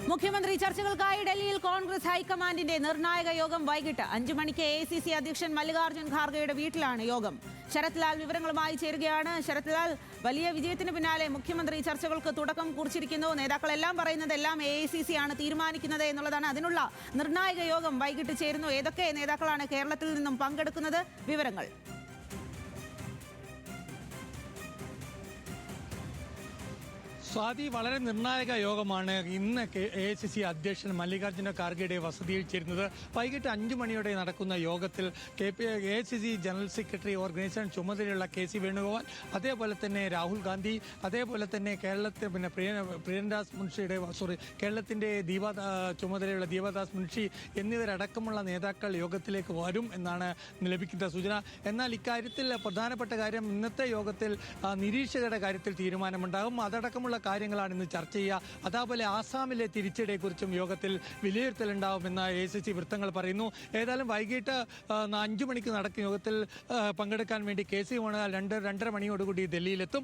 മുഖ്യമന്ത്രി ചർച്ചകൾക്കായി ഡൽഹിയിൽ കോൺഗ്രസ് ഹൈക്കമാൻഡിന്റെ നിർണായക യോഗം വൈകിട്ട് 5 മണിക്ക് AICC അധ്യക്ഷൻ മല്ലികാർജ്ജുൻ ഖാർഗെയുടെ വീട്ടിലാണ് യോഗം. ശരത് ലാൽ വിവരങ്ങളുമായി ചേരുകയാണ്. ശരത് ലാൽ, വലിയ വിജയത്തിന് പിന്നാലെ മുഖ്യമന്ത്രി ചർച്ചകൾക്ക് തുടക്കം കുറിച്ചിരിക്കുന്നു. നേതാക്കളെല്ലാം പറയുന്നതെല്ലാം AICC ആണ് തീരുമാനിക്കുന്നത് എന്നുള്ളതാണ്. അതിനുള്ള നിർണായക യോഗം വൈകിട്ട് ചേരുന്നു. ഏതൊക്കെ നേതാക്കളാണ് കേരളത്തിൽ നിന്നും പങ്കെടുക്കുന്നത്? വിവരങ്ങൾ. സ്വാതി, വളരെ നിർണായക യോഗമാണ് ഇന്ന് AICC അധ്യക്ഷൻ മല്ലികാർജ്ജുന ഖാർഗെയുടെ വസതിയിൽ ചേരുന്നത്. വൈകിട്ട് 5 മണിയോടെ നടക്കുന്ന യോഗത്തിൽ AICC ജനറൽ സെക്രട്ടറി ഓർഗനൈസേഷൻ ചുമതലയുള്ള KC വേണുഗോപാൽ, അതേപോലെ തന്നെ രാഹുൽ ഗാന്ധി, അതേപോലെ തന്നെ കേരളത്തിന്റെ ചുമതലയുള്ള ദീപദാസ് മുൻഷി എന്നിവരടക്കമുള്ള നേതാക്കൾ യോഗത്തിലേക്ക് വരും എന്നാണ് ലഭിക്കുന്ന സൂചന. എന്നാൽ ഇക്കാര്യത്തിൽ പ്രധാനപ്പെട്ട കാര്യം, ഇന്നത്തെ യോഗത്തിൽ നിരീക്ഷകരുടെ കാര്യത്തിൽ തീരുമാനമുണ്ടാകും. അതടക്കമുള്ള കാര്യങ്ങളാണ് ഇന്ന് ചർച്ച ചെയ്യുക. അതേപോലെ ആസാമിലെ തിരിച്ചടിയെക്കുറിച്ചും യോഗത്തിൽ വിലയിരുത്തലുണ്ടാവുമെന്ന് AICC വൃത്തങ്ങൾ പറയുന്നു. ഏതായാലും വൈകിട്ട് 5 മണിക്ക് നടക്കുന്ന യോഗത്തിൽ പങ്കെടുക്കാൻ വേണ്ടി KC വേണുഗോപാൽ 2-2:30 മണിയോടുകൂടി ഡൽഹിയിലെത്തും.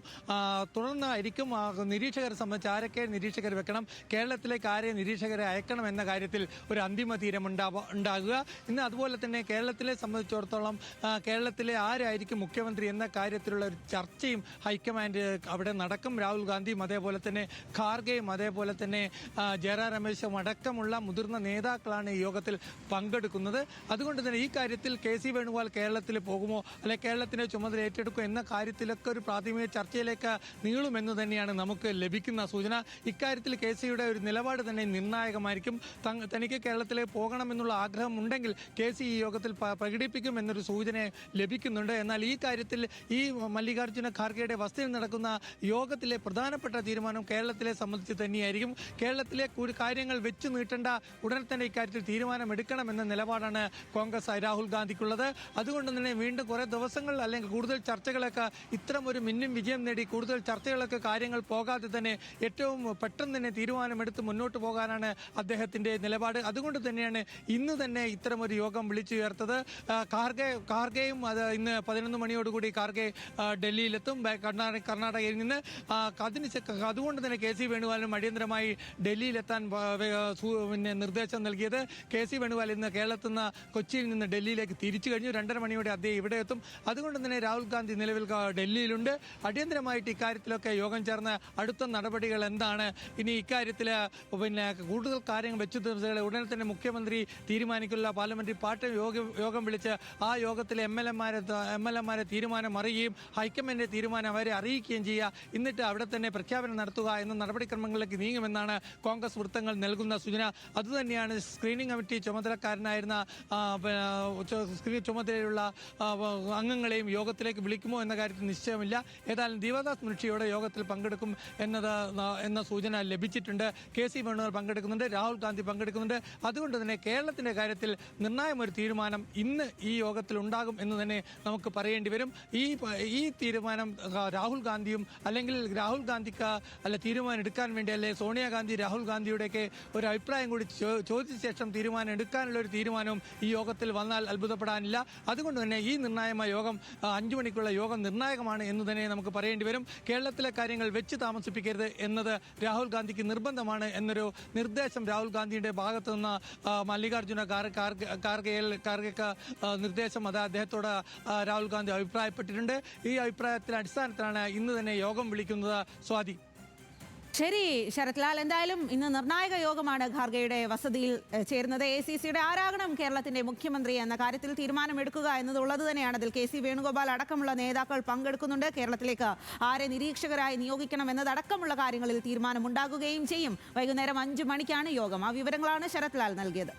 തുടർന്നായിരിക്കും നിരീക്ഷകരെ സംബന്ധിച്ച് ആരൊക്കെ നിരീക്ഷകർ വെക്കണം, കേരളത്തിലേക്ക് ആരെ നിരീക്ഷകരെ അയക്കണം എന്ന കാര്യത്തിൽ ഒരു അന്തിമ തീരുമാനമുണ്ടാകുക. ഇന്ന് അതുപോലെ തന്നെ കേരളത്തിലെ സംബന്ധിച്ചിടത്തോളം കേരളത്തിലെ ആരായിരിക്കും മുഖ്യമന്ത്രി എന്ന കാര്യത്തിലുള്ള ഒരു ചർച്ചയും ഹൈക്കമാൻഡ് അവിടെ നടക്കും. രാഹുൽ ഗാന്ധിയും അതേപോലെ തന്നെ ഖാർഗെയും അതേപോലെ തന്നെ ജയറാം രമേശും അടക്കമുള്ള മുതിർന്ന നേതാക്കളാണ് ഈ യോഗത്തിൽ പങ്കെടുക്കുന്നത്. അതുകൊണ്ട് തന്നെ ഈ കാര്യത്തിൽ KC വേണുഗോപാൽ കേരളത്തിൽ പോകുമോ, അല്ലെ കേരളത്തിന്റെ ചുമതല ഏറ്റെടുക്കുമോ എന്ന കാര്യത്തിലൊക്കെ ഒരു പ്രാഥമിക ചർച്ചയിലേക്ക് നീളുമെന്ന് തന്നെയാണ് നമുക്ക് ലഭിക്കുന്ന സൂചന. ഇക്കാര്യത്തിൽ KCയുടെ ഒരു നിലപാട് തന്നെ നിർണായകമായിരിക്കും. തനിക്ക് കേരളത്തിലേക്ക് പോകണമെന്നുള്ള ആഗ്രഹം ഉണ്ടെങ്കിൽ KC ഈ യോഗത്തിൽ പ്രകടിപ്പിക്കും എന്നൊരു സൂചന ലഭിക്കുന്നുണ്ട്. എന്നാൽ ഈ കാര്യത്തിൽ ഈ മല്ലികാർജ്ജുന ഖാർഗെയുടെ വസതിയിൽ നടക്കുന്ന യോഗത്തിലെ പ്രധാനപ്പെട്ട തീരുമാനം കേരളത്തിലെ സംബന്ധിച്ച് തന്നെയായിരിക്കും. കേരളത്തിലെ കാര്യങ്ങൾ വെച്ചു നീട്ടേണ്ട, ഉടൻ തന്നെ ഇക്കാര്യത്തിൽ തീരുമാനമെടുക്കണമെന്ന നിലപാടാണ് കോൺഗ്രസ് രാഹുൽ ഗാന്ധിക്കുള്ളത്. അതുകൊണ്ട് തന്നെ വീണ്ടും കുറേ ദിവസങ്ങൾ അല്ലെങ്കിൽ കൂടുതൽ ചർച്ചകളൊക്കെ ഇത്തരം ഒരു മിന്നും വിജയം നേടി കൂടുതൽ ചർച്ചകളൊക്കെ കാര്യങ്ങൾ പോകാതെ തന്നെ ഏറ്റവും പെട്ടെന്ന് തന്നെ തീരുമാനമെടുത്ത് മുന്നോട്ട് പോകാനാണ് അദ്ദേഹത്തിന്റെ നിലപാട്. അതുകൊണ്ട് തന്നെയാണ് ഇന്ന് തന്നെ ഇത്തരമൊരു യോഗം വിളിച്ചു ചേർത്തത്. ഖാർഗെയും ഇന്ന് 11 മണിയോടുകൂടി ഖാർഗെ ഡൽഹിയിലെത്തും കർണാടകയിൽ നിന്ന്. അതുകൊണ്ട് തന്നെ KC വേണുഗോപാലിനും അടിയന്തരമായി ഡൽഹിയിലെത്താൻ നിർദ്ദേശം നൽകിയത്. KC വേണുഗോപാൽ ഇന്ന് കേരളത്തിൽ നിന്ന് കൊച്ചിയിൽ നിന്ന് ഡൽഹിയിലേക്ക് തിരിച്ചു കഴിഞ്ഞു. 2:30 മണിയോടെ അദ്ദേഹം ഇവിടെ എത്തും. അതുകൊണ്ട് തന്നെ രാഹുൽ ഗാന്ധി നിലവിൽ ഡൽഹിയിലുണ്ട്. അടിയന്തരമായിട്ട് ഇക്കാര്യത്തിലൊക്കെ യോഗം ചേർന്ന് അടുത്ത നടപടികൾ എന്താണ്, ഇനി ഇക്കാര്യത്തിൽ കൂടുതൽ കാര്യങ്ങൾ വെച്ചു തീർച്ചകളെ ഉടനെ തന്നെ മുഖ്യമന്ത്രി തീരുമാനിക്കുന്ന പാർലമെന്ററി പാർട്ടി യോഗം വിളിച്ച് ആ യോഗത്തിലെ MLA-മാരെ തീരുമാനം അറിയുകയും ഹൈക്കമാൻഡിന്റെ തീരുമാനം അവരെ അറിയിക്കുകയും ചെയ്യുക. എന്നിട്ട് അവിടെ തന്നെ പ്രഖ്യാപനം നടത്തുക എന്ന നടപടിക്രമങ്ങളിലേക്ക് നീങ്ങുമെന്നാണ് കോൺഗ്രസ് വൃത്തങ്ങൾ നൽകുന്ന സൂചന. അതുതന്നെയാണ് സ്ക്രീനിംഗ് കമ്മിറ്റി ചുമതലക്കാരനായിരുന്ന ചുമതലയുള്ള അംഗങ്ങളെയും യോഗത്തിലേക്ക് വിളിക്കുമോ എന്ന കാര്യത്തിൽ നിശ്ചയമില്ല. ഏതായാലും ദീപദാസ് മുൻഷിയുടെ യോഗത്തിൽ പങ്കെടുക്കും എന്ന സൂചന ലഭിച്ചിട്ടുണ്ട്. KC വേണുഗോപാൽ പങ്കെടുക്കുന്നുണ്ട്, രാഹുൽ ഗാന്ധി പങ്കെടുക്കുന്നുണ്ട്. അതുകൊണ്ട് തന്നെ കേരളത്തിന്റെ കാര്യത്തിൽ നിർണായകമൊരു തീരുമാനം ഇന്ന് ഈ യോഗത്തിൽ ഉണ്ടാകും എന്ന് തന്നെ നമുക്ക് പറയേണ്ടി വരും. ഈ തീരുമാനം രാഹുൽ ഗാന്ധിയും അല്ലെങ്കിൽ രാഹുൽ ഗാന്ധിക്ക് തീരുമാനം എടുക്കാൻ വേണ്ടി, അല്ലെ സോണിയാഗാന്ധി രാഹുൽ ഗാന്ധിയുടെയൊക്കെ ഒരു അഭിപ്രായം കൂടി ചോദിച്ച ശേഷം തീരുമാനം എടുക്കാനുള്ള ഒരു തീരുമാനവും ഈ യോഗത്തിൽ വന്നാൽ അത്ഭുതപ്പെടാനില്ല. അതുകൊണ്ട് തന്നെ ഈ നിർണായകമായ യോഗം 5 മണിക്കുള്ള യോഗം നിർണായകമാണ് എന്ന് തന്നെ നമുക്ക് പറയേണ്ടി വരും. കേരളത്തിലെ കാര്യങ്ങൾ വെച്ച് താമസിപ്പിക്കരുത് എന്നത് രാഹുൽ ഗാന്ധിക്ക് നിർബന്ധമാണ് എന്നൊരു നിർദ്ദേശം രാഹുൽ ഗാന്ധിയുടെ ഭാഗത്തു നിന്ന് മല്ലികാർജ്ജുന ഖാർഗെക്ക് നിർദ്ദേശം അദ്ദേഹത്തോട് രാഹുൽ ഗാന്ധി അഭിപ്രായപ്പെട്ടിട്ടുണ്ട്. ഈ അഭിപ്രായത്തിന്റെ അടിസ്ഥാനത്തിലാണ് ഇന്ന് തന്നെ യോഗം വിളിക്കുന്നത്. സ്വാതി. ശരി ശരത് ലാൽ, എന്തായാലും ഇന്ന് നിർണായക യോഗമാണ് ഖാർഗെയുടെ വസതിയിൽ ചേരുന്നത്. AICCയുടെ ആരാകണം കേരളത്തിന്റെ മുഖ്യമന്ത്രി എന്ന കാര്യത്തിൽ തീരുമാനമെടുക്കുക എന്നതുള്ളത് തന്നെയാണ്. അതിൽ KC വേണുഗോപാൽ അടക്കമുള്ള നേതാക്കൾ പങ്കെടുക്കുന്നുണ്ട്. കേരളത്തിലേക്ക് ആരെ നിരീക്ഷകരായി നിയോഗിക്കണം എന്നതടക്കമുള്ള കാര്യങ്ങളിൽ തീരുമാനമുണ്ടാകുകയും ചെയ്യും. വൈകുന്നേരം 5 മണിക്കാണ് യോഗം. ആ വിവരങ്ങളാണ് ശരത് ലാൽ നൽകിയത്.